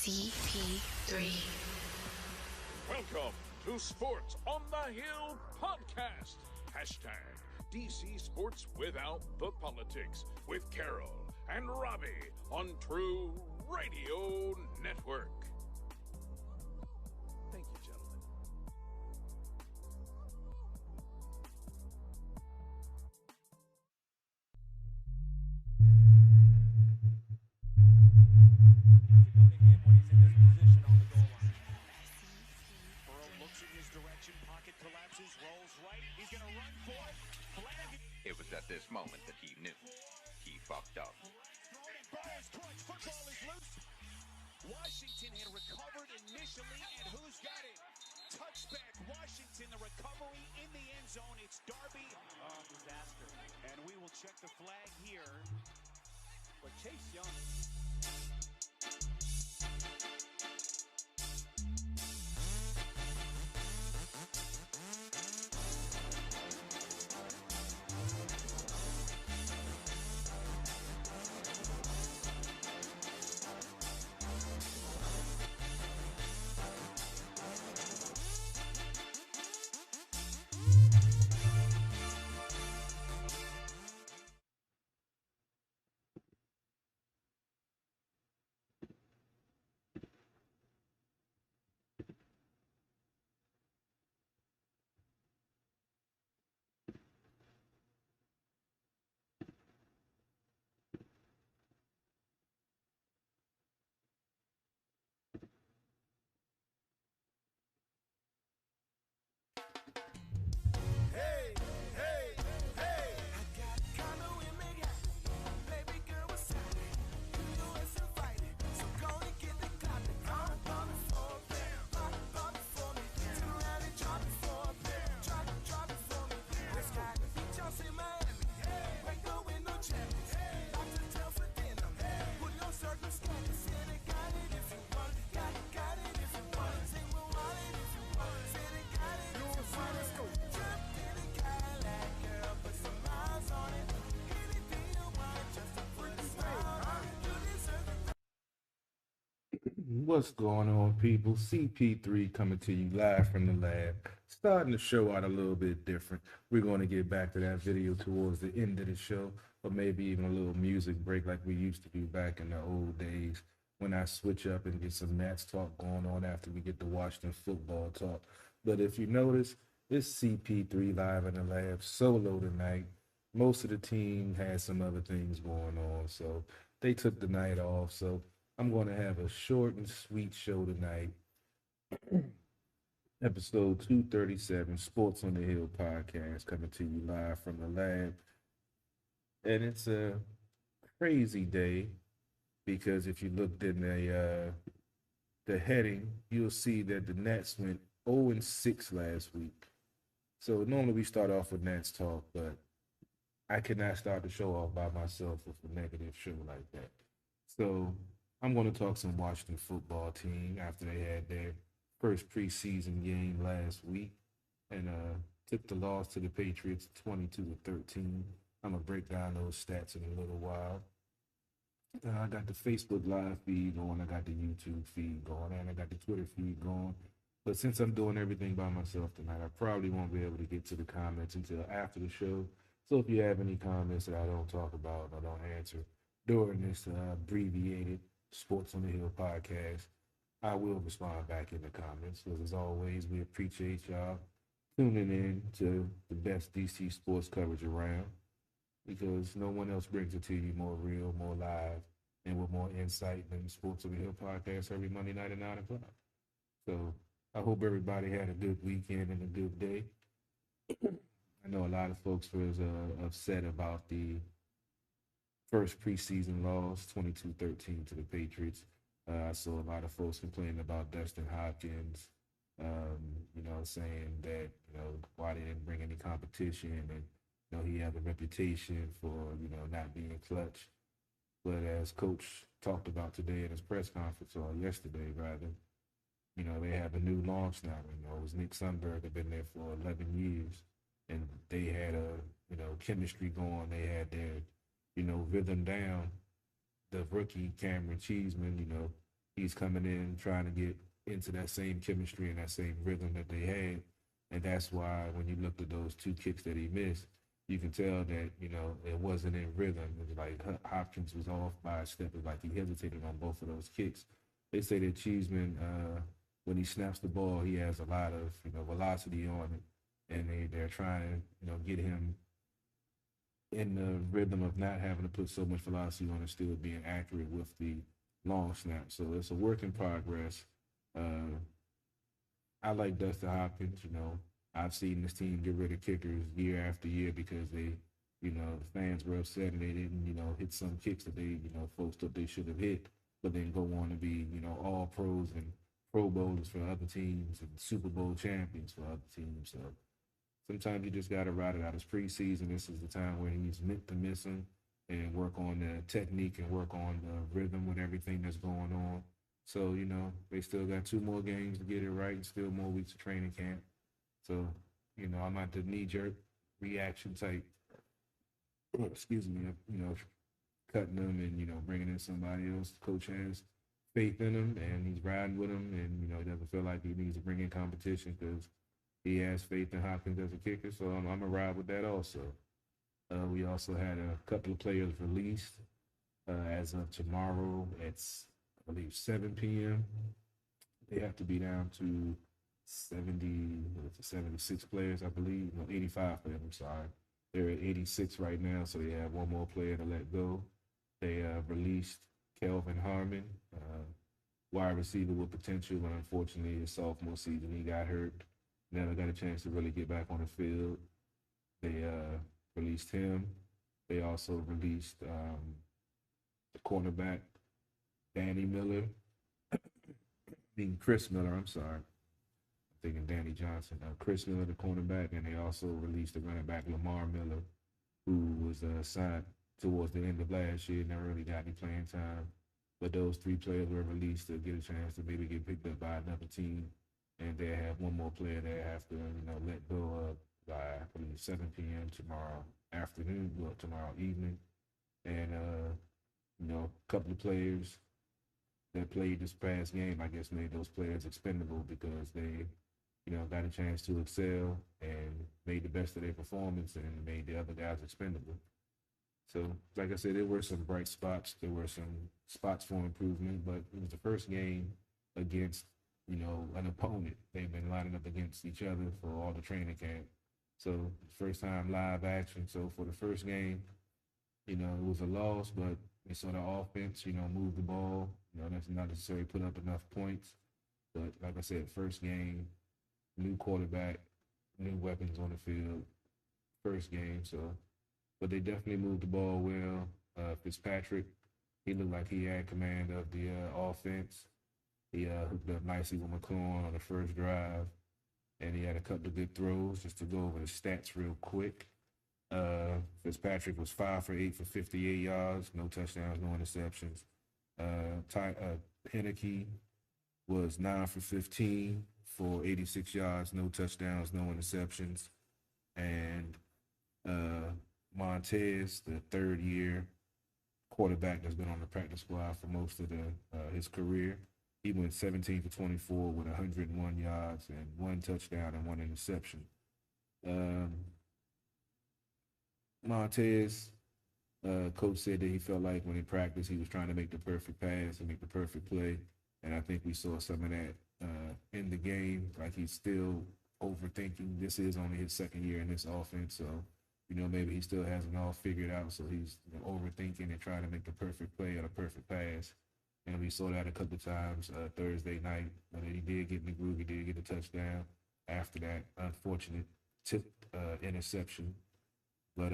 CP3. Welcome to Sports on the Hill podcast. Hashtag DC Sports Without the Politics with Carol and Robbie on True Radio Network. Thank you, gentlemen. It was at this moment that he knew he fucked up. Washington had recovered initially, and who's got it? Touchback, Washington, the recovery in the end zone. It's Darby. Oh, disaster. And we will check the flag here. But Chase Young. What's going on, people? CP3 coming to you live from the lab. Starting the show out a little bit different. We're going to get back to that video towards the end of the show, or maybe even a little music break like we used to do back in the old days when I switch up and get some Nats talk going on after we get the Washington football talk. But if you notice, it's CP3 live in the lab solo tonight. Most of the team had some other things going on, so they took the night off. So I'm going to have a short and sweet show tonight. Episode 237, Sports on the Hill podcast, coming to you live from the lab. And it's a crazy day because if you looked in the heading, you'll see that the Nats went 0-6 last week. So normally we start off with Nats talk, but I cannot start the show off by myself with a negative show like that. So I'm going to talk some Washington football team after they had their first preseason game last week and took the loss to the Patriots 22-13. I'm going to break down those stats in a little while. I got the Facebook live feed going, I got the YouTube feed going, and I got the Twitter feed going. But since I'm doing everything by myself tonight, I probably won't be able to get to the comments until after the show. So if you have any comments that I don't talk about or don't answer during this abbreviated Sports on the Hill podcast, I will respond back in the comments. Because as always, we appreciate y'all tuning in to the best DC sports coverage around, because no one else brings it to you more real, more live, and with more insight than the Sports on the Hill podcast every Monday night at 9 o'clock. So I hope everybody had a good weekend and a good day. I know a lot of folks was upset about the first preseason loss, 22-13 to the Patriots. I saw a lot of folks complaining about Dustin Hopkins, saying that, why they didn't bring any competition, and, he had a reputation for, not being clutch. But as Coach talked about today in his press conference, or yesterday rather, they have a new launch now. It was Nick Sundberg had been there for 11 years, and they had chemistry going. They had their, rhythm down. The rookie Cameron Cheeseman, he's coming in trying to get into that same chemistry and that same rhythm that they had. And that's why when you looked at those two kicks that he missed, you can tell that, it wasn't in rhythm. It was like Hopkins was off by a step. It was like he hesitated on both of those kicks. They say that Cheeseman, when he snaps the ball, he has a lot of, velocity on it. And they're trying to, get him in the rhythm of not having to put so much velocity on and still being accurate with the long snap. So it's a work in progress. I like Dustin Hopkins. I've seen this team get rid of kickers year after year because the fans were upset and they didn't, hit some kicks that they, folks thought they should have hit, but then go on to be, all pros and Pro Bowlers for other teams and Super Bowl champions for other teams. So sometimes you just got to ride it out. It's preseason. This is the time where he's meant to miss them and work on the technique and work on the rhythm with everything that's going on. So, they still got 2 more games to get it right and still more weeks of training camp. So, I'm not the knee-jerk reaction type, excuse me, cutting them and, bringing in somebody else. Coach has faith in him and he's riding with him and, he doesn't feel like he needs to bring in competition because he has faith in Hopkins as a kicker. So I'm going to ride with that also. We also had a couple of players released as of tomorrow at, I believe, 7 p.m. They have to be down to 76 players, I believe. No, 85 players, I'm sorry. They're at 86 right now, so they have one more player to let go. They released Kelvin Harmon, wide receiver with potential, but unfortunately his sophomore season he got hurt. Never got a chance to really get back on the field. They released him. They also released the cornerback, Danny Miller. Chris Miller, I'm sorry. I'm thinking Danny Johnson. Chris Miller, the cornerback, and they also released the running back, Lamar Miller, who was signed towards the end of last year, never really got any playing time. But those 3 players were released to get a chance to maybe get picked up by another team. And they have one more player they have to, let go of by, I believe, 7 p.m. tomorrow afternoon, well, tomorrow evening. And, a couple of players that played this past game, I guess, made those players expendable because they, got a chance to excel and made the best of their performance and made the other guys expendable. So, like I said, there were some bright spots. There were some spots for improvement, but it was the first game against, an opponent. They've been lining up against each other for all the training camp. So, first time live action. So, for the first game, it was a loss, but we saw the offense, move the ball. That's not necessarily put up enough points. But like I said, first game, new quarterback, new weapons on the field, first game. So, but they definitely moved the ball well. Fitzpatrick, he looked like he had command of the offense. He hooked up nicely with McClellan on the first drive, and he had a couple of good throws. Just to go over the stats real quick. Fitzpatrick was 5 for 8 for 58 yards, no touchdowns, no interceptions. Henneke was 9 for 15 for 86 yards, no touchdowns, no interceptions. And Montez, the 3rd-year quarterback that's been on the practice squad for most of his career, he went 17 for 24 with 101 yards and 1 touchdown and 1 interception. Montez, coach said that he felt like when he practiced, he was trying to make the perfect pass and make the perfect play. And I think we saw some of that in the game. Like he's still overthinking. This is only his 2nd year in this offense. So, maybe he still hasn't all figured out. So he's overthinking and trying to make the perfect play or the perfect pass. And we saw that a couple of times Thursday night. But he did get in the groove. He did get a touchdown after that unfortunate tipped interception. But,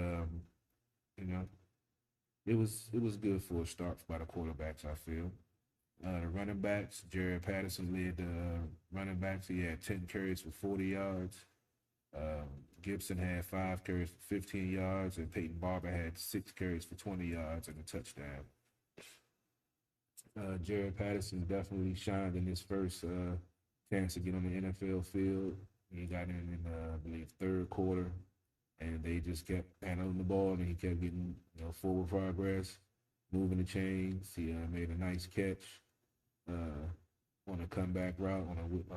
it was good for a start by the quarterbacks, I feel. The running backs, Jared Patterson led the running backs. He had 10 carries for 40 yards. Gibson had 5 carries for 15 yards, and Peyton Barber had 6 carries for 20 yards and a touchdown. Jared Patterson definitely shined in his first chance to get on the NFL field. He got in I believe, 3rd quarter, and they just kept handling the ball, and he kept getting forward progress, moving the chains. He made a nice catch. on a comeback route on a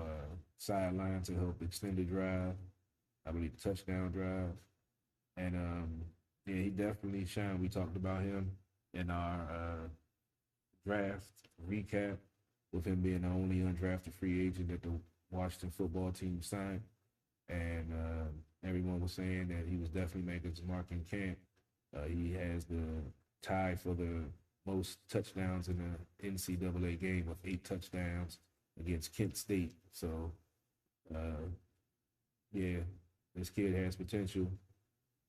sideline to help extend the drive. I believe touchdown drive. And yeah, he definitely shined. We talked about him in our draft recap with him being the only undrafted free agent that the Washington football team signed. And everyone was saying that he was definitely making his mark in camp. He has the tie for the most touchdowns in the NCAA game with 8 touchdowns against Kent State. So, yeah, this kid has potential.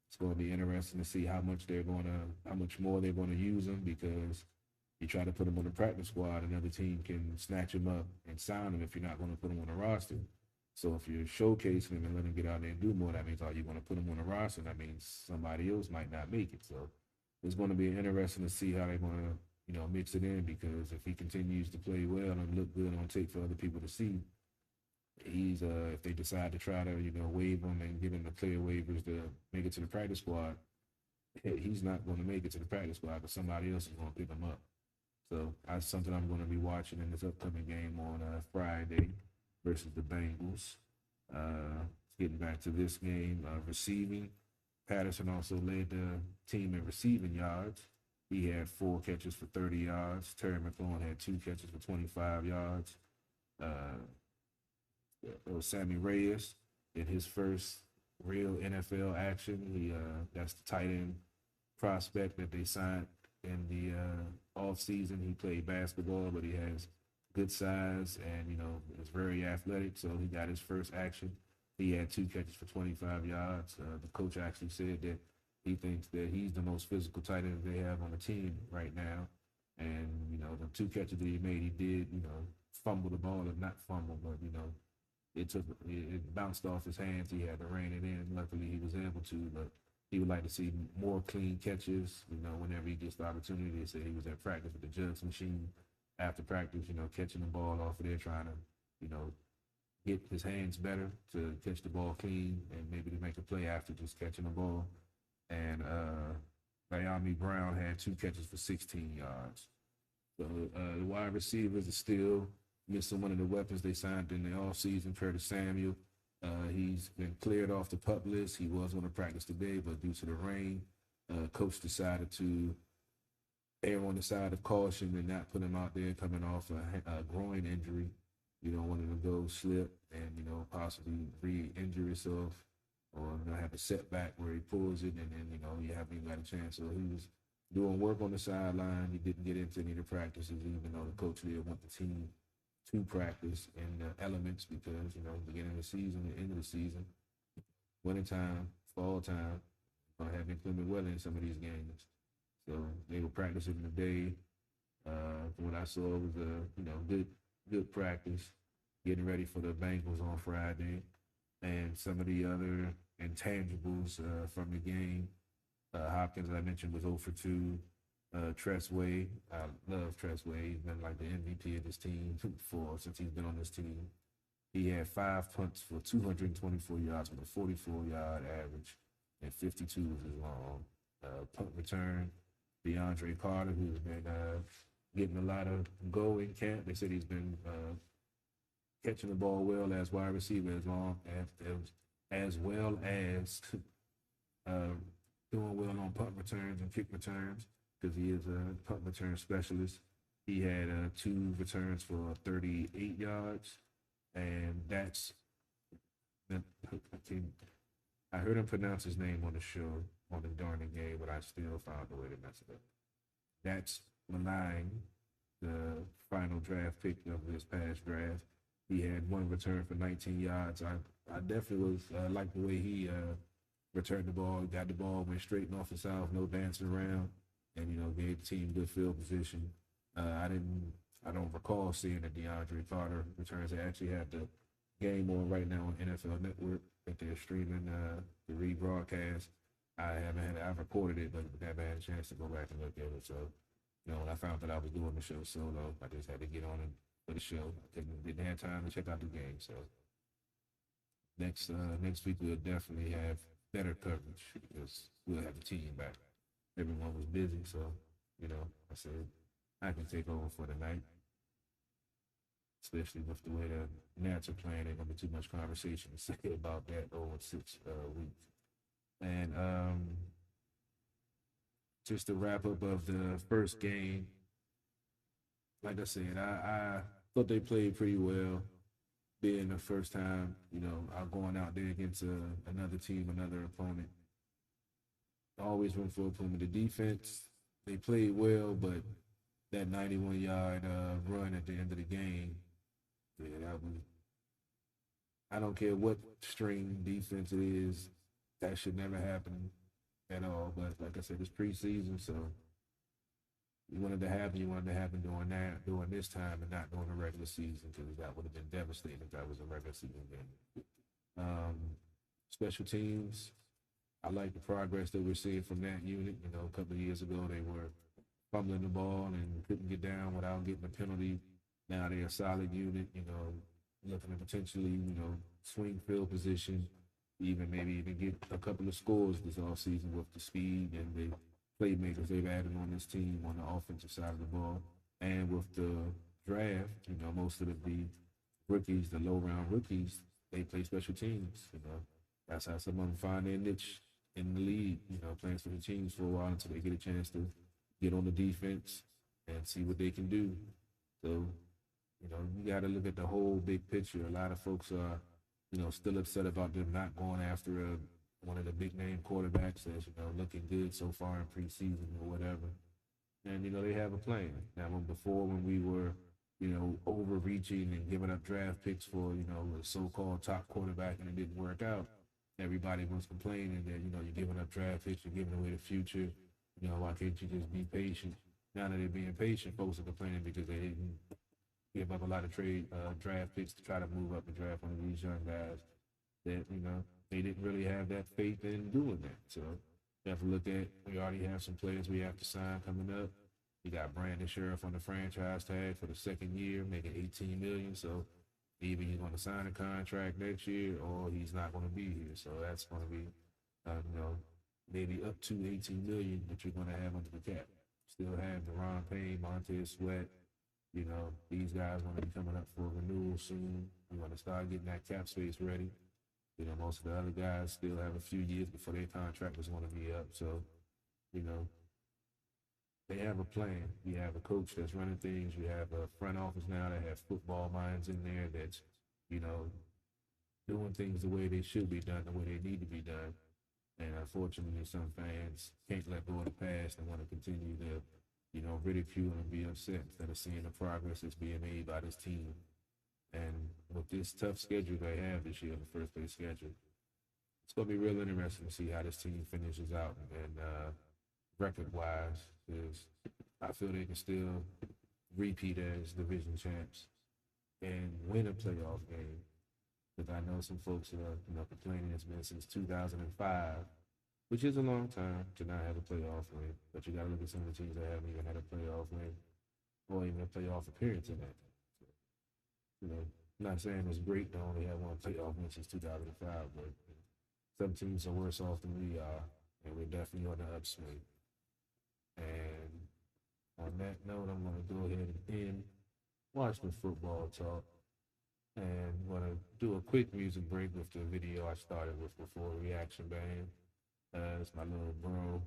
It's going to be interesting to see how much more they're going to use him, because you try to put him on the practice squad, another team can snatch him up and sign him if you're not going to put him on the roster. So if you're showcasing him and letting him get out there and do more, that means you're going to put him on the roster. That means somebody else might not make it. So it's going to be interesting to see how they're going to, mix it in, because if he continues to play well and look good on tape for other people to see, he's if they decide to try to, waive him and give him the player waivers to make it to the practice squad, he's not going to make it to the practice squad, but somebody else is going to pick him up. So that's something I'm going to be watching in this upcoming game on Friday versus the Bengals. Getting back to this game, receiving, Patterson also led the team in receiving yards. He had 4 catches for 30 yards. Terry McLaurin had 2 catches for 25 yards. It was Sammy Reyes in his first real NFL action. That's the tight end prospect that they signed in the off season. He played basketball, but he has good size and is very athletic. So he got his first action. He had 2 catches for 25 yards. The coach actually said that he thinks that he's the most physical tight end they have on the team right now. And the 2 catches that he made, he did fumble the ball, or not fumble, but it bounced off his hands. He had to rein it in. Luckily, he was able to, but he would like to see more clean catches. Whenever he gets the opportunity, they said he was at practice with the jugs machine after practice, catching the ball off of there, trying to, get his hands better to catch the ball clean and maybe to make a play after just catching the ball. And Miami Brown had 2 catches for 16 yards. So the wide receivers are still missing one of the weapons they signed in the offseason, Curtis Samuel. He's been cleared off the PUP list. He was going to practice today, but due to the rain, coach decided to err on the side of caution and not put him out there coming off a groin injury. You don't want him to go slip and, possibly re-injure himself or have a setback where he pulls it and then, you haven't even got a chance. So he was doing work on the sideline. He didn't get into any of the practices, even though the coach did want the team to practice in the elements because, beginning of the season, the end of the season, wintertime, fall time, have inclement weather in some of these games. So they were practicing today. From what I saw, it was a good practice, getting ready for the Bengals on Friday, and some of the other intangibles from the game. Hopkins, I mentioned, was 0 for 2. Tressway, I love Tressway. He's been like the MVP of this team since he's been on this team. He had 5 punts for 224 yards with a 44-yard average, and 52 was his long. Punt return, DeAndre Carter, who's been getting a lot of go in camp. They said he's been catching the ball well as wide receiver, as well as doing well on punt returns and kick returns, because he is a punt return specialist. He had 2 returns for 38 yards, and I heard him pronounce his name on the show, on the Darning game, but I still found a way to mess it up. That's Malign, the final draft pick of this past draft. He had 1 return for 19 yards. I definitely was like the way he returned the ball, got the ball, went straight north and south, no dancing around, and gave the team good field position. I don't recall seeing the DeAndre Carter returns. They actually have the game on right now on NFL Network that they're streaming the rebroadcast. I've recorded it, but never had a chance to go back and look at it. So, when I found that I was doing the show solo, I just had to get on it for the show. I didn't have time to check out the game. So next week we'll definitely have better coverage because we'll have the team back. Everyone was busy, so I said I can take over for the night. especially with the way the Nats are playing. Ain't gonna be too much conversation to say about that over 6 weeks. And just to wrap up of the first game, like I said, I thought they played pretty well. Being the first time, going out there against another team, another opponent. Always room for improvement. The defense, they played well, but that 91-yard run at the end of the game, yeah, that was. I don't care what string defense it is, that should never happen at all. But like I said, it's preseason, so you wanted to happen during this time and not during the regular season, because that would have been devastating if that was a regular season game. Special teams, I like the progress that we're seeing from that unit. A couple of years ago they were fumbling the ball and couldn't get down without getting a penalty. Now they're a solid unit, looking to potentially, swing field position, maybe even get a couple of scores this offseason with the speed and the playmakers they've added on this team on the offensive side of the ball. And with the draft, most of the rookies, the low-round rookies, they play special teams. That's how some of them find their niche in the league, playing special teams for a while until they get a chance to get on the defense and see what they can do. So, you got to look at the whole big picture. A lot of folks are, still upset about them not going after one of the big-name quarterbacks that's, looking good so far in preseason or whatever. And, they have a plan. Now, when we were, overreaching and giving up draft picks for, a so-called top quarterback and it didn't work out, everybody was complaining that, you're giving up draft picks, you're giving away the future. Why can't you just be patient? Now that they're being patient, folks are complaining because they didn't give up a lot of draft picks to try to move up and draft one of these young guys that, they didn't really have that faith in doing that. So you have to look at, we already have some players we have to sign coming up. You got Brandon Sheriff on the franchise tag for the second year, making $18 million. So either he's going to sign a contract next year or he's not going to be here. So that's going to be, maybe up to $18 million that you're going to have under the cap. Still have Deron Payne, Montez Sweat. These guys going to be coming up for renewal soon. We want to start getting that cap space ready. Most of the other guys still have a few years before their contract is going to be up. So, they have a plan. You have a coach that's running things. You have a front office now that have football minds in there that's, doing things the way they should be done, the way they need to be done. And unfortunately, some fans can't let go of the past and want to continue to, ridicule and be upset instead of seeing the progress that's being made by this team. And with this tough schedule they have this year, the first place schedule, it's going to be real interesting to see how this team finishes out and record-wise, because I feel they can still repeat as division champs and win a playoff game. Because I know some folks are, complaining it's been since 2005, which is a long time to not have a playoff win. But you got to look at some of the teams that haven't even had a playoff win or even a playoff appearance in that. So, not saying it's great to only have one playoff win since 2005, but some teams are worse off than we are, and we're definitely on the upswing. And on that note, I'm going to go ahead and end Washington football talk. And I'm going to do a quick music break with the video I started with before, Reaction Band. It's my little bro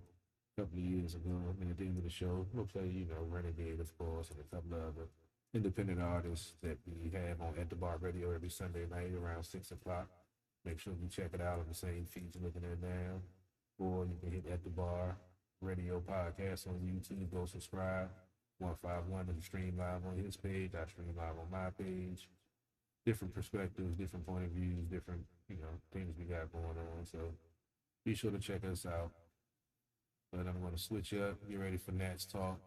a couple of years ago. And at the end of the show, we'll play, Renegade, of course, and a couple of other independent artists that we have on At the Bar Radio every Sunday night around 6 o'clock. Make sure you check it out on the same feeds you're looking at now. Or you can hit At the Bar Radio Podcast on YouTube. Go subscribe. 151 and stream live on his page. I stream live on my page. Different perspectives, different point of views, different, things we got going on. So be sure to check us out. But I'm going to switch up, get ready for Nats talk.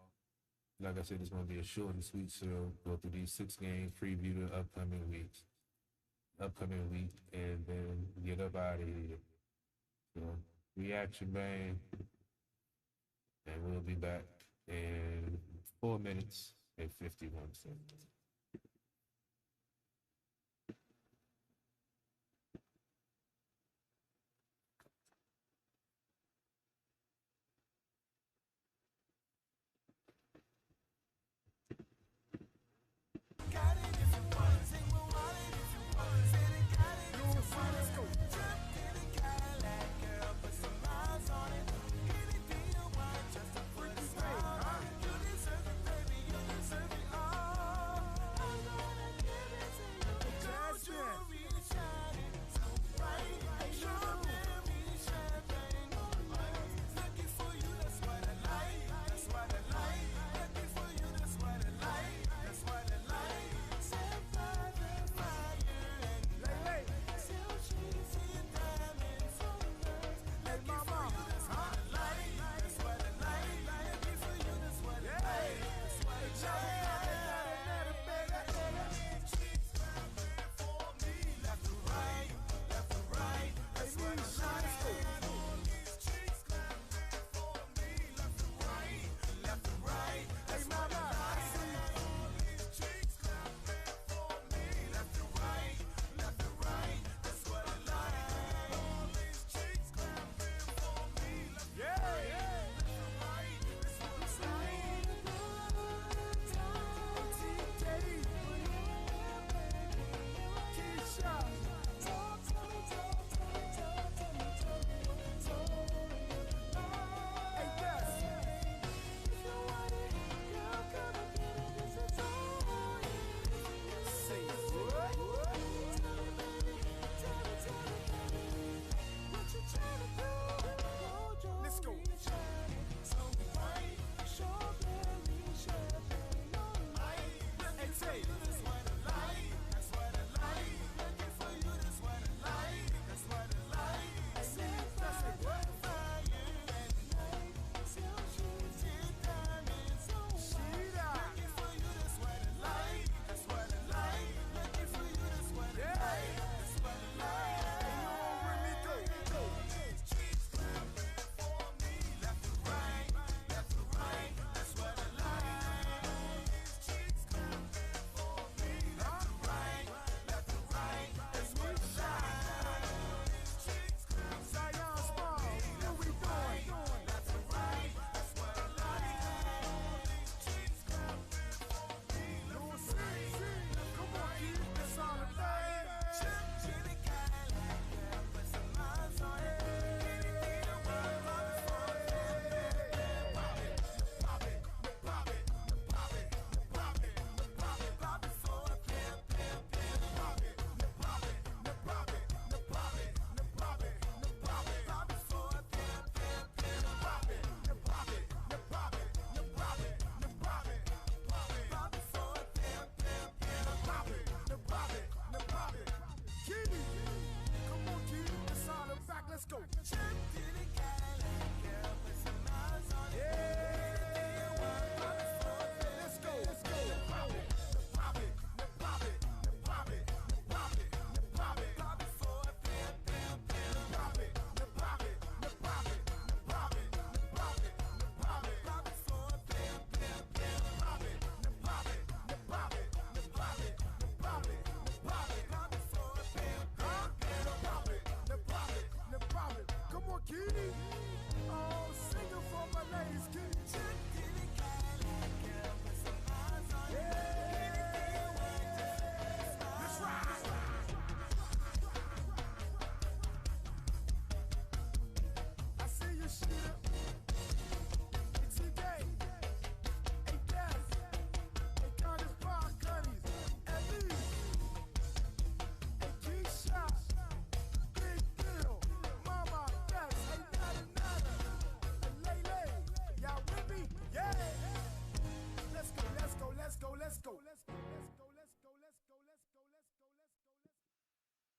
Like I said, it's going to be a short and sweet show. Go through these 6 games, preview the upcoming week, and then get up out of here. So, Reaction Band, and we'll be back in 4 minutes and 51 seconds. Got it if you want.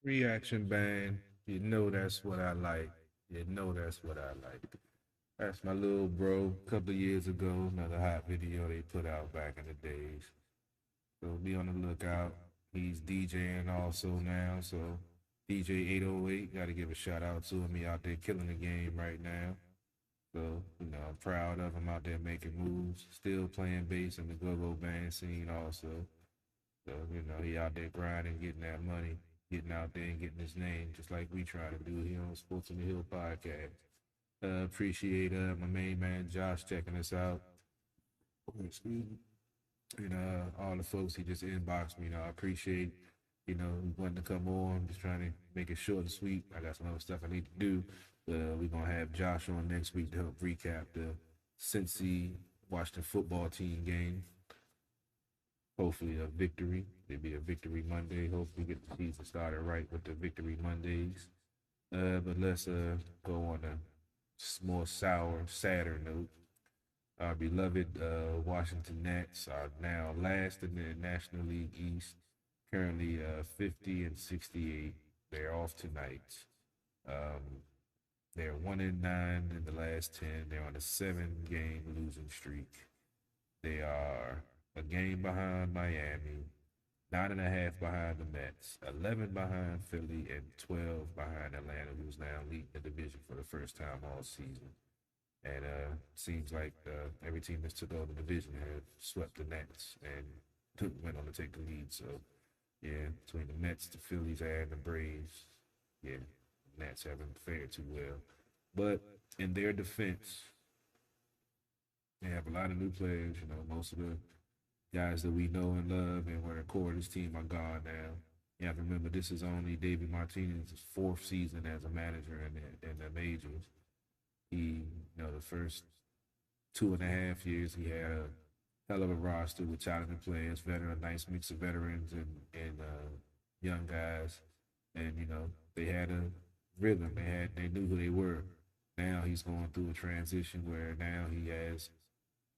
Reaction band. You know that's what I like. You know that's what I like. That's my little bro. A couple of years ago, another hot video they put out back in the days. So be on the lookout. He's DJing also now. So DJ 808, got to give a shout out to him. He out there killing the game right now. So, I'm proud of him out there making moves, still playing bass in the go-go band scene also. So, he out there grinding, getting that money, getting out there and getting his name, just like we try to do here on Sports on the Hill podcast. Appreciate my main man Josh checking us out. Excuse me. And all the folks he just inboxed me, I appreciate, wanting to come on. Just trying to make it short and sweet. I got some other stuff I need to do. We're going to have Josh on next week to help recap the Cincy Washington football team game. Hopefully a victory. It'll be a victory Monday. Hopefully get the season started right with the victory Mondays. But let's go on a more sour, sadder note. Our beloved Washington Nats are now last in the National League East, currently 50-68. They're off tonight. They're 1-9 in the last 10. They're on a 7-game losing streak. They are a game behind Miami, 9.5 behind the Mets, 11 behind Philly, and 12 behind Atlanta, who's now leading the division for the first time all season. And seems like every team that's took over the division have swept the Nets and went on to take the lead. So, yeah, between the Mets, the Phillies, and the Braves, yeah, the Nets haven't fared too well. But in their defense, they have a lot of new players. Most of the guys that we know and love and were the core of this team are gone now. You have to remember, this is only David Martinez's 4th season as a manager in the majors. He, the first 2.5 years, he had a hell of a roster with talented players, a nice mix of veterans and young guys. And, they had a rhythm. They knew who they were. Now he's going through a transition where now he has,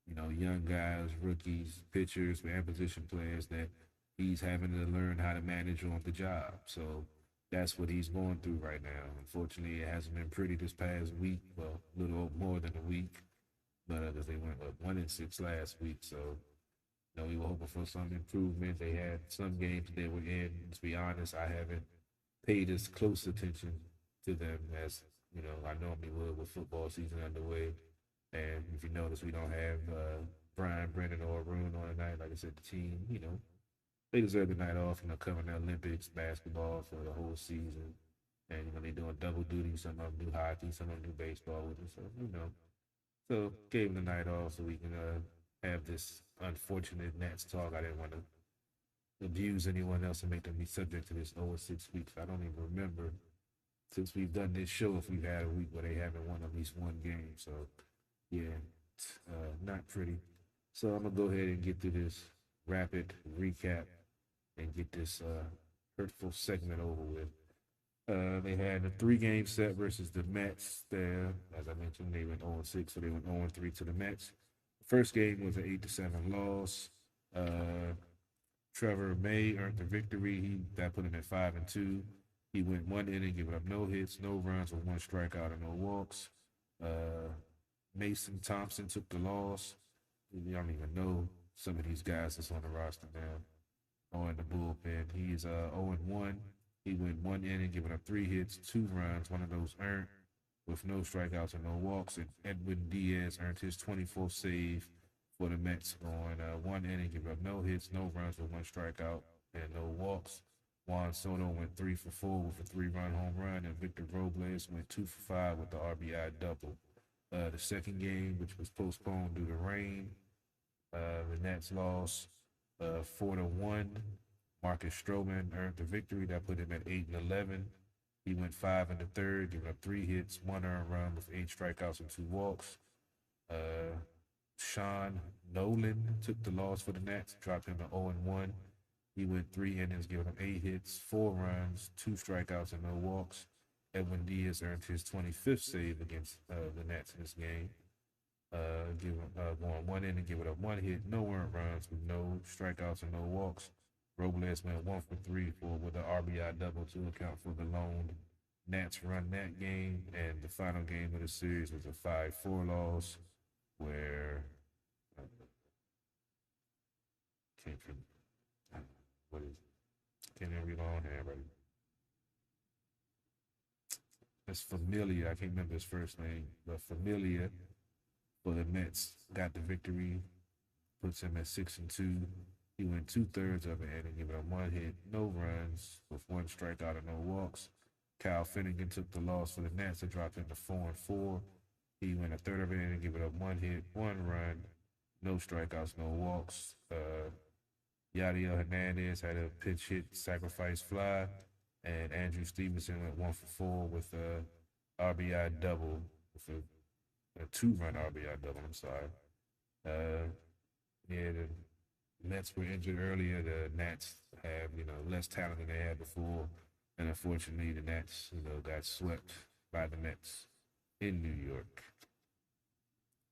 young guys, rookies, pitchers, and position players that he's having to learn how to manage on the job. So that's what he's going through right now. Unfortunately, it hasn't been pretty this past week. Well, a little more than a week, but because they went 1-6 last week. So, we were hoping for some improvement. They had some games they were in. To be honest, I haven't paid as close attention to them as I normally would with football season underway. And if you notice, we don't have Brian, Brennan, or Arun on tonight. Like I said, the team, they deserve the night off, covering the Olympics, basketball for the whole season. And, they're doing double duty. Some of them do hockey, some of them do baseball with us. So, So gave them the night off so we can have this unfortunate Nats talk. I didn't want to abuse anyone else and make them be subject to this over 6 weeks. I don't even remember since we've done this show if we've had a week where they haven't won at least one game. So, yeah, not pretty. So I'm going to go ahead and get through this rapid recap and get this hurtful segment over with. They had a 3-game set versus the Mets there. As I mentioned, they went 0-6, so they went 0-3 to the Mets. The first game was an 8-7 loss. Trevor May earned the victory. That put him at 5-2. He went 1 inning, giving up no hits, no runs, with 1 strikeout and no walks. Mason Thompson took the loss. You don't even know some of these guys that's on the roster now. Or in the bullpen. He is 0-1. He went 1 inning, giving up 3 hits, 2 runs, 1 of those earned, with no strikeouts and no walks. And Edwin Diaz earned his 24th save for the Mets, going 1 inning, giving up no hits, no runs, with 1 strikeout and no walks. Juan Soto went 3 for 4 with a 3-run home run, and Victor Robles went 2 for 5 with the RBI double. The second game, which was postponed due to rain, the Nets lost 4-1. Marcus Stroman earned the victory. That put him at 8-11. He went 5 in the third, giving up 3 hits, 1 earned run with 8 strikeouts and 2 walks. Sean Nolan took the loss for the Nets, dropped him to 0-1. He went 3 innings, giving up 8 hits, 4 runs, 2 strikeouts, and no walks. Edwin Diaz earned his 25th save against the Nets in this game. Going 1 inning, giving up 1 hit, no earned runs, with no strikeouts and no walks. Robles went 1 for 3 with an RBI double to account for the lone Nats run that game. And the final game of the series was a 5-4 loss where came from what is can't even read my own handwriting. It's Familia. I can't remember his first name, but Familia for the Mets got the victory, puts him at 6-2. He went 2/3 of an inning, giving up 1 hit, no runs, with 1 strikeout and no walks. Kyle Finnegan took the loss for the Nats and dropped into 4-4. He went 1/3 of an inning, giving up 1 hit, 1 run, no strikeouts, no walks. Yadiel Hernandez had a pitch hit, sacrifice fly, and Andrew Stevenson went 1 for 4 with a RBI double, with a 2-run RBI double. I'm sorry. The Mets were injured earlier. The Nats have less talent than they had before, and unfortunately, the Nats got swept by the Mets in New York.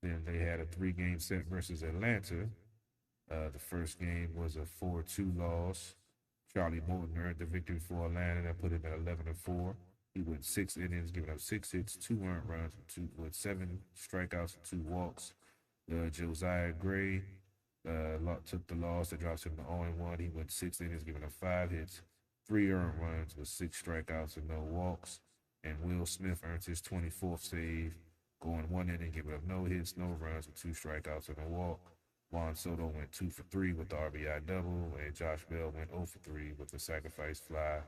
Then they had a 3-game set versus Atlanta. The first game was a 4-2 loss. Charlie Morton earned the victory for Atlanta. That put him at 11-4. He went 6 innings, giving up 6 hits, 2 earned runs, with 7 strikeouts and 2 walks. Josiah Gray took the loss. That drops him to 0-1. He went 6 innings, giving up 5 hits, 3 earned runs, with 6 strikeouts and no walks. And Will Smith earned his 24th save, going 1 inning, giving up no hits, no runs, with 2 strikeouts and a walk. Juan Soto went 2 for 3 with the RBI double, and Josh Bell went 0 for 3 with the sacrifice fly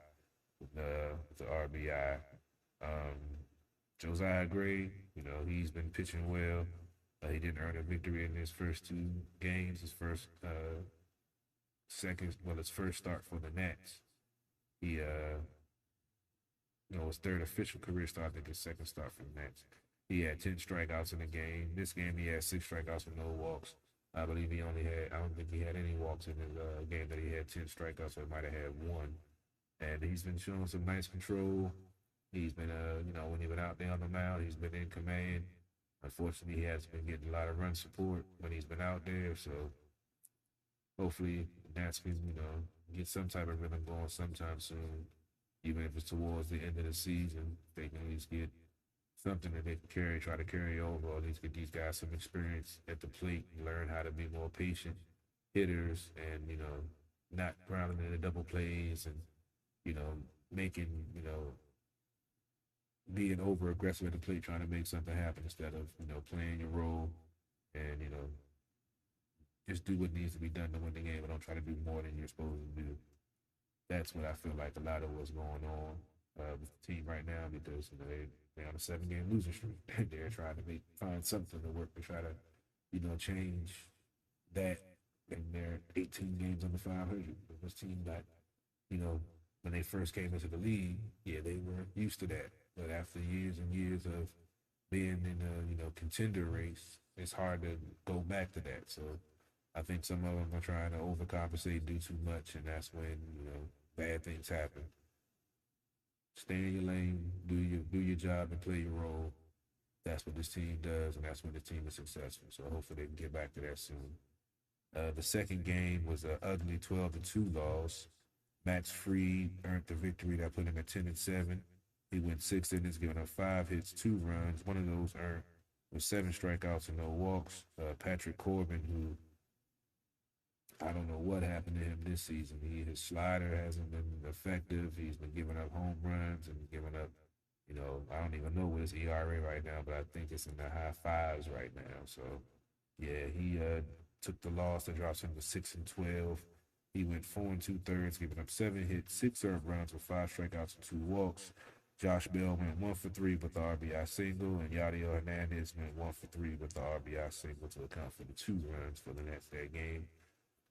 with the RBI. Josiah Gray, he's been pitching well. He didn't earn a victory in his first 2 games. His first start for the Nats. He his 3rd official career start. I think his 2nd start for the Nats. He had 10 strikeouts in the game. This game he had 6 strikeouts with no walks. I believe I don't think he had any walks in the game that he had 10 strikeouts, so he might have had 1. And he's been showing some nice control. He's been, when he's been out there on the mound, he's been in command. Unfortunately, he has been getting a lot of run support when he's been out there. So hopefully Nats can, get some type of rhythm going sometime soon. Even if it's towards the end of the season, they can at least get something that they can try to carry over, or at least get these guys some experience at the plate and learn how to be more patient hitters and, not grounding into double plays and, making, being over aggressive at the plate, trying to make something happen instead of, playing your role and, just do what needs to be done to win the game, but don't try to do more than you're supposed to do. That's what I feel like a lot of what's going on with the team right now, because they're on a 7-game losing streak. They're trying to find something to work to try to, change that. And they're 18 games under 500. This team got, when they first came into the league, they were used to that. But after years and years of being in a contender race, it's hard to go back to that. So I think some of them are trying to overcompensate, do too much, and that's when bad things happen. Stay in your lane, do your job, and play your role. That's what this team does, and that's when the team is successful. So hopefully they can get back to that soon. The second game was an ugly 12-2 loss. Max Fried earned the victory that put him at 10-7. He went 6 innings, giving up 5 hits, 2 runs. One of those earned with 7 strikeouts and no walks. Patrick Corbin, who I don't know what happened to him this season. His slider hasn't been effective. He's been giving up home runs and giving up, I don't even know what his ERA right now, but I think it's in the high 5s right now. So, yeah, he took the loss that drops him to 6-12. He went 4 2/3, giving up 7 hits, 6 earned runs with 5 strikeouts and 2 walks. Josh Bell went 1 for 3 with the RBI single, and Yadiel Hernandez went 1 for 3 with the RBI single to account for the 2 runs for the Nets that game.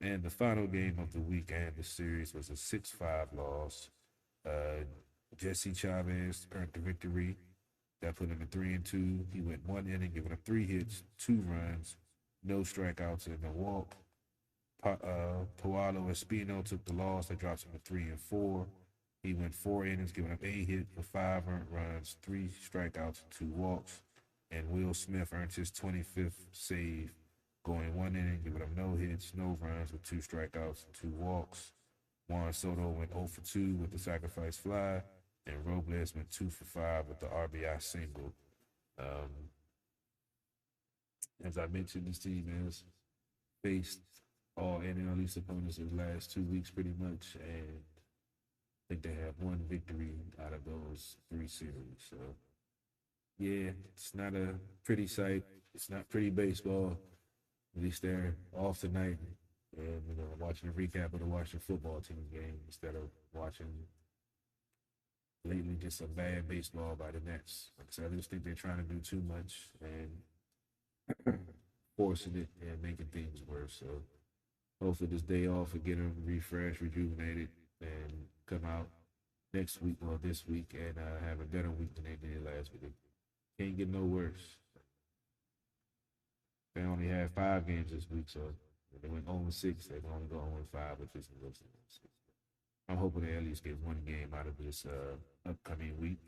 And the final game of the week and the series was a 6-5 loss. Jesse Chavez earned the victory. That put him at 3-2. He went 1 inning, giving up 3 hits, 2 runs, no strikeouts, and a walk. Paolo Espino took the loss. That drops him to 3-4. He went 4 innings, giving up 8 hits for 5 earned runs, 3 strikeouts, 2 walks. And Will Smith earned his 25th save, going 1 inning, giving up no hits, no runs, with 2 strikeouts, 2 walks. Juan Soto went 0 for 2 with the sacrifice fly, and Robles went 2 for 5 with the RBI single. As I mentioned, this team has faced all NL East opponents in the last 2 weeks pretty much, and I think they have one victory out of those 3 series. So, yeah, it's not a pretty sight. It's not pretty baseball. At least they're off tonight and, watching a recap of the Washington football team game instead of watching lately just some bad baseball by the Nets. Like I said, I just think they're trying to do too much and forcing it and making things worse. So hopefully this day off will get them refreshed, rejuvenated, and come out next week or this week and have a better week than they did last week. Can't get no worse. They only had 5 games this week, so if they went 0-6, they can only go 0-5, which is worse than 0-6. I'm hoping they at least get one game out of this upcoming week.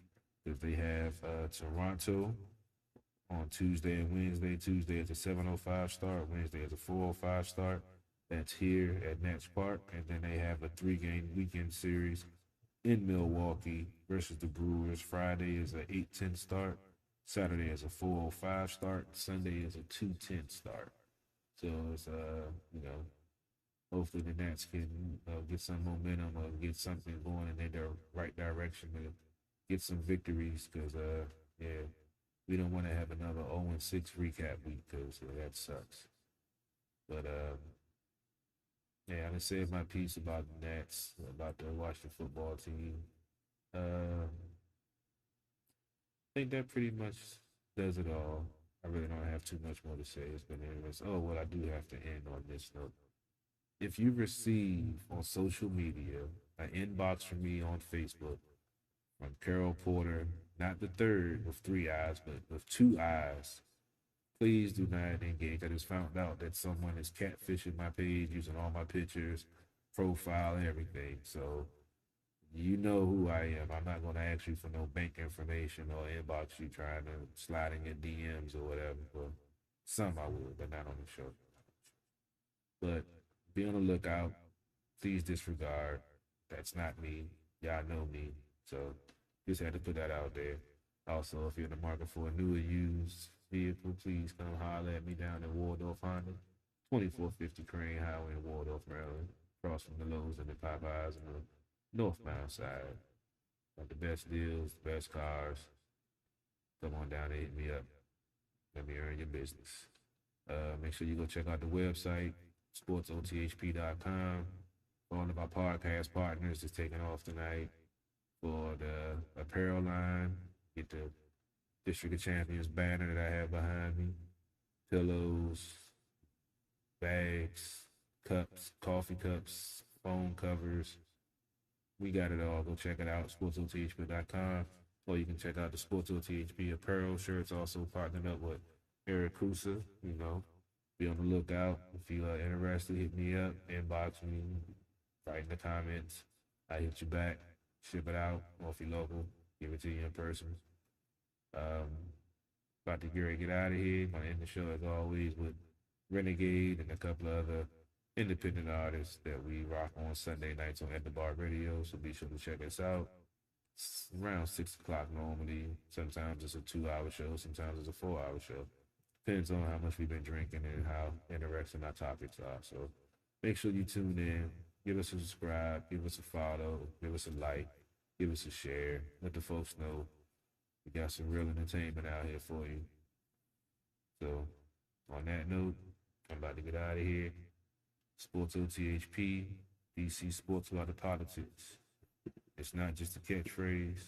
If they have Toronto on Tuesday and Wednesday. Tuesday is a 7:05 start. Wednesday is a 4:05 start. That's here at Nats Park. And then they have a 3-game weekend series in Milwaukee versus the Brewers. Friday is a 8:10 start. Saturday is a 4:05 start. Sunday is a 2:10 start. So it's hopefully the Nats can get some momentum or get something going in their right direction to get some victories. Because we don't want to have another 0-6 recap week because that sucks. But I said my piece about the Nats, about the Washington football team. I think that pretty much does it all. I really don't have too much more to say. It's been endless. Oh, well, I do have to end on this note. If you receive on social media an inbox from me on Facebook from Carol Porter, not the third with 3 eyes, but with 2 eyes, please do not engage. I just found out that someone is catfishing my page using all my pictures, profile, everything. So you know who I am. I'm not going to ask you for no bank information or inbox you trying to slide in your DMs or whatever. Well, some I would, but not on the show. But be on the lookout. Please disregard. That's not me. Y'all know me. So just had to put that out there. Also, if you're in the market for a new or used vehicle, please come holler at me down in Waldorf Honda, 2450 Crane Highway in Waldorf, Maryland, across from the Lowe's and the Popeyes on the northbound side. Got the best deals, the best cars. Come on down and hit me up. Let me earn your business. Make sure you go check out the website, sportsothp.com. All of our podcast partners is taking off tonight for the apparel line. Get the District of Champions banner that I have behind me. Pillows, bags, cups, coffee cups, phone covers. We got it all. Go check it out, sportsothp.com. Or you can check out the Sports OTHP apparel shirts. Also partnered up with Eric Cruza. Be on the lookout. If you are interested, hit me up, inbox me, write in the comments. I hit you back, ship it out. Or if you're local, give it to you in person. About to get out of here. Gonna end the show as always with Renegade and a couple of other independent artists that we rock on Sunday nights on At the Bar Radio. So be sure to check us out. It's around 6 o'clock normally. Sometimes it's a 2-hour show. Sometimes it's a 4-hour show. Depends on how much we've been drinking and how interesting our topics are. So make sure you tune in. Give us a subscribe. Give us a follow. Give us a like. Give us a share. Let the folks know we got some real entertainment out here for you. So on that note, I'm about to get out of here. Sports OTHP, DC Sports About the Politics. It's not just a catchphrase.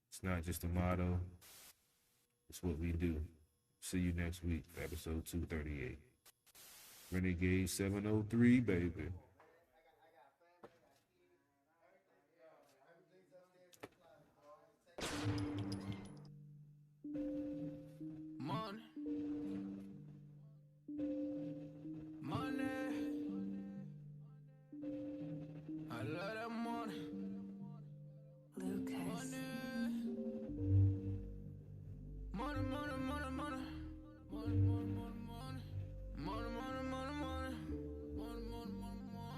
It's not just a motto. It's what we do. See you next week for episode 238. Renegade 703, baby. Money. Money. I love that money. Lucas. Money. Money, money, money, money. Money, money, money, money. Money, money, money, money. Money, money, money, money.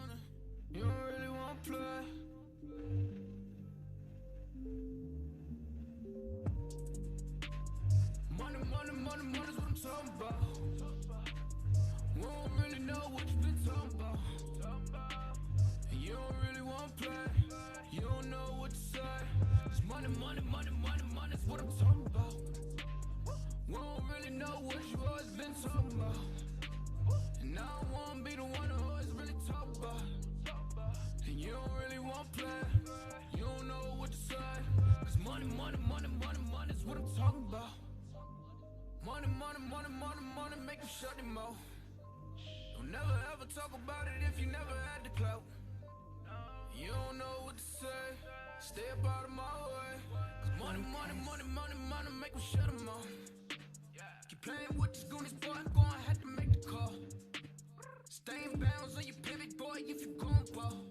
money's what I'm talking about. We don't really know what you been talking about. And you don't really want to play. You don't know what to say. It's money's what I'm talking about. We don't really know what you always been talking about. And I don't wanna be the one who always really talk about. And you don't really want to play. You don't know what to say. Cause money's what I'm talking about. Money, make you shut them mouth. Don't never ever talk about it if you never had the clout. You don't know what to say. Stay up out of my way. Cause money, make you shut them mouth. Keep playing with these goonies, boy, I'm gonna have to make the call. Stay in bounds on your pivot, boy, if you gon' ball.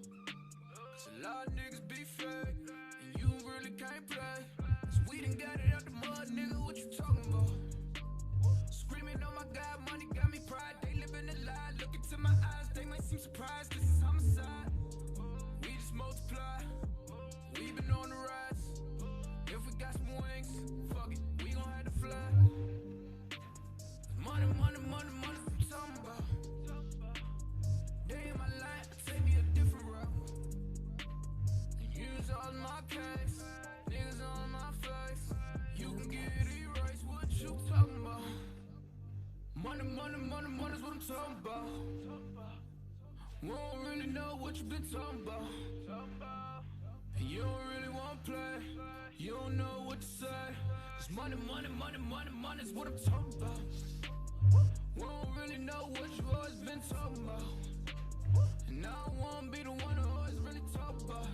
Cause a lot of niggas be fake, and you really can't play. Cause we done got it out the mud, nigga, what you talking about? Screaming, oh my God, money got me pride. They living a lie, look into my eyes, they might seem surprised. This is homicide, we just multiply. We been on the rise. If we got some wings, fuck it, we gon' have to fly. Money, what you talking about? Day in my life, take me a different route. Use all my case, niggas on my face. You can get erased, what you talking about? Money's what I'm talking about. We don't really know what you been talking about. And you don't really want to play. You don't know what to say. Cause money's what I'm talking about. We don't really know what you always been talking about. And I don't wanna be the one who always really talk about.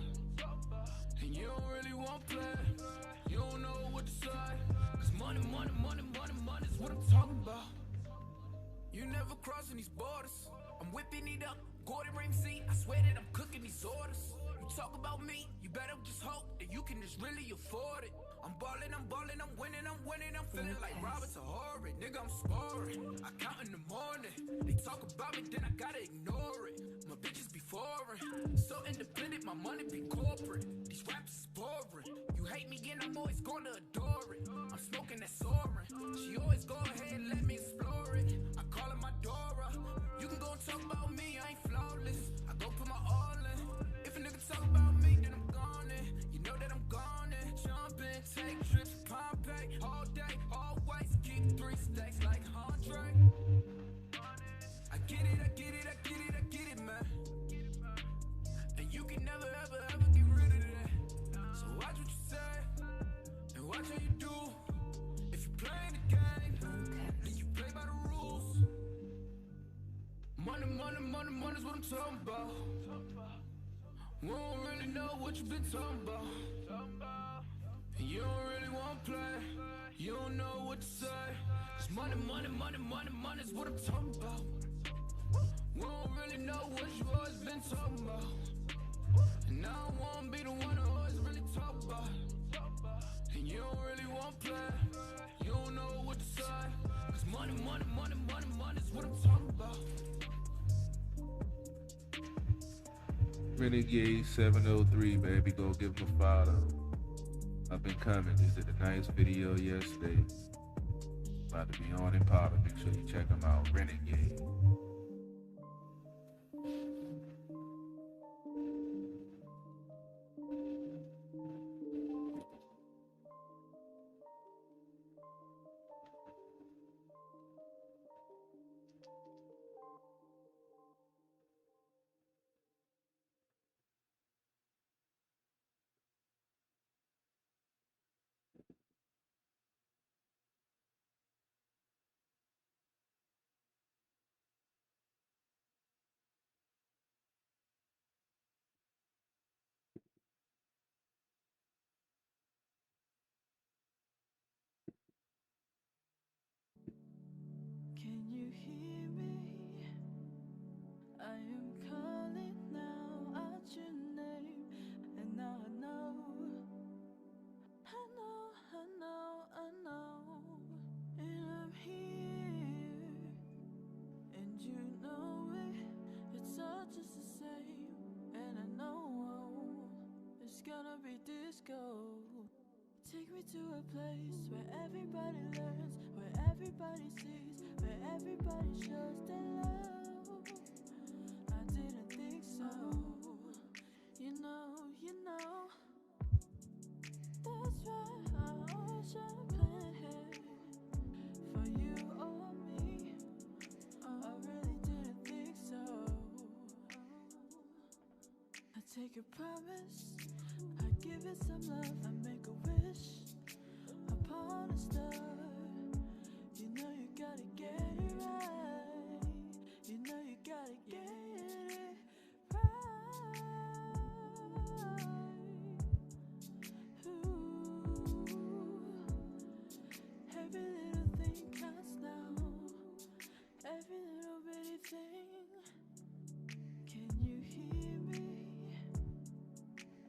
And you don't really want to play. You don't know what to say. Cause money's what I'm talking about. You never crossing these borders. I'm whipping it up, Gordon Ramsay. I swear that I'm cooking these orders. You talk about me, you better just hope that you can just really afford it. I'm ballin', I'm winning, I'm feeling like Robert's a horrid. Nigga, I'm scoring, I count in the morning. They talk about me, then I gotta ignore it. My bitches be foreign, so independent, my money be corporate. These raps is boring. You hate me and I'm always gonna adore it. I'm smoking that soaring. She always go ahead and let me explore it. I call her my Dora. You can go and talk about me, I ain't flawless. I go put my all in. If a nigga talk about me, then I'm gone in. You know that I'm gone in. Jump in, take trips to Pompeii. All day, always keep 3 stacks like Andre. I get it, man. And you can never, ever get rid of that. So watch what you say, and watch how you do. If you play the game, then you play by the rules. Money's what I'm talking about. We don't really know what you been talking about. And you don't really want to play. You don't know what to say. Cause money's what I'm talking about. We don't really know what you always been talking about. And I don't wanna be the one who always really talk about. And you don't really want to play. You don't know what to say. Cause money's what I'm talking about. Renegade 703, baby, go give him a follow. I've been coming. Just did a nice video yesterday. About to be on and popping. Make sure you check him out. Renegade. Can you hear me? I am calling now out your name, and now I know, and I'm here, and you know it. It's all just the same, and I know it's gonna be disco. Take me to a place where everybody learns, where everybody everybody shows their love. I didn't think so. You know. That's why I always try to plan for you or me. I really didn't think so. I take a promise, I give it some love, I make a wish upon a star. You know you gotta get it right. You know you gotta get it right. Ooh, every little thing counts now. Every little bitty thing. Can you hear me?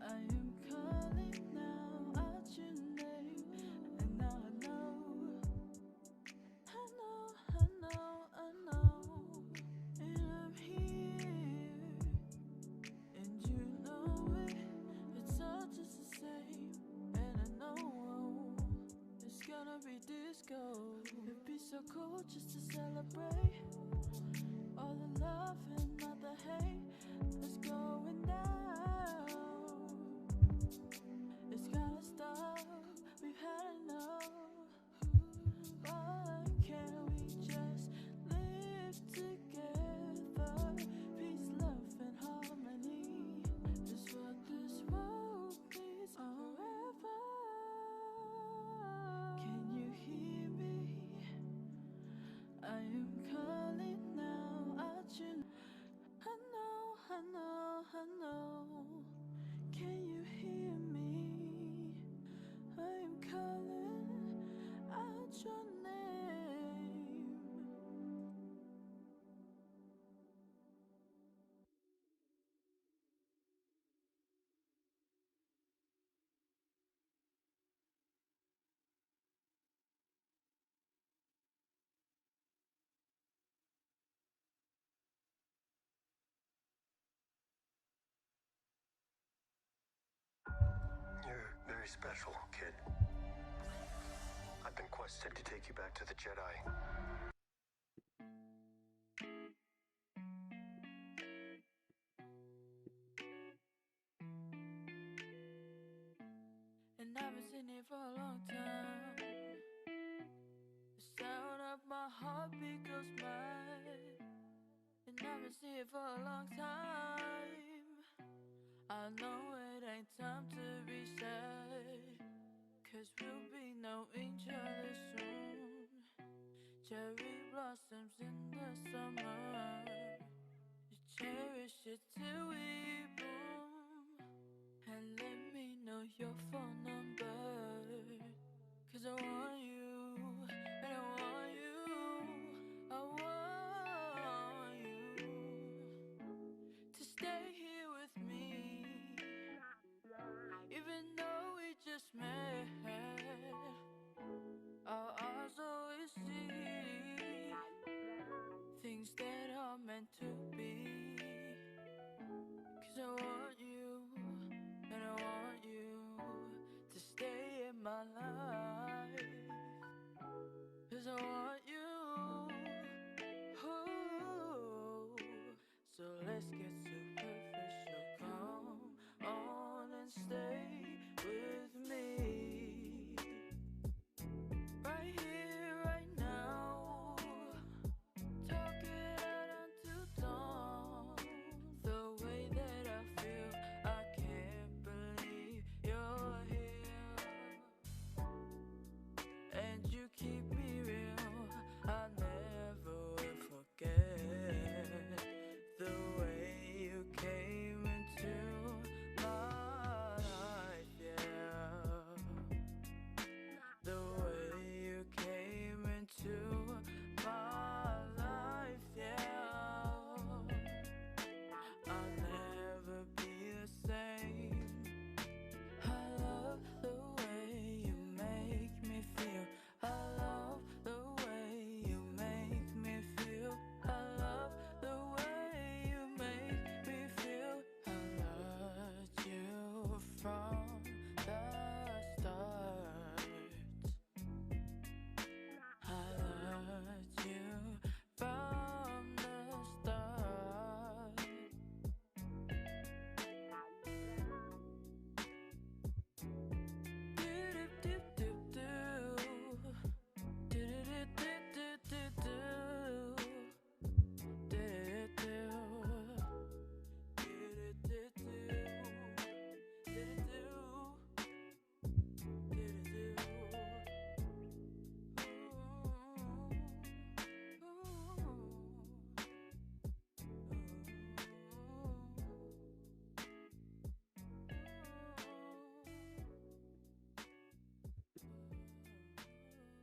I am calling now out your name, and now I know, and I'm here, and you know it. It's all just the same, and I know it's gonna be disco. It'd be so cool just to celebrate all the love and all the hate that's going down. It's gotta stop, we've had enough. Why can't we just live together? Peace, love, and harmony is what this world needs forever. Can you hear me? I am calling now out your name. I know. Can you hear me? I am calling out your name. You're very special, kid. I've been quested to take you back to the Jedi. And I've been sitting here for a long time. The sound of my heartbeat goes mad. And I've been sitting here for a long time. I know it ain't time to be sad, 'cause we'll be knowing each other soon. Cherry blossoms in the summer. You cherish it till we bloom. And let me know your phone number, 'cause I want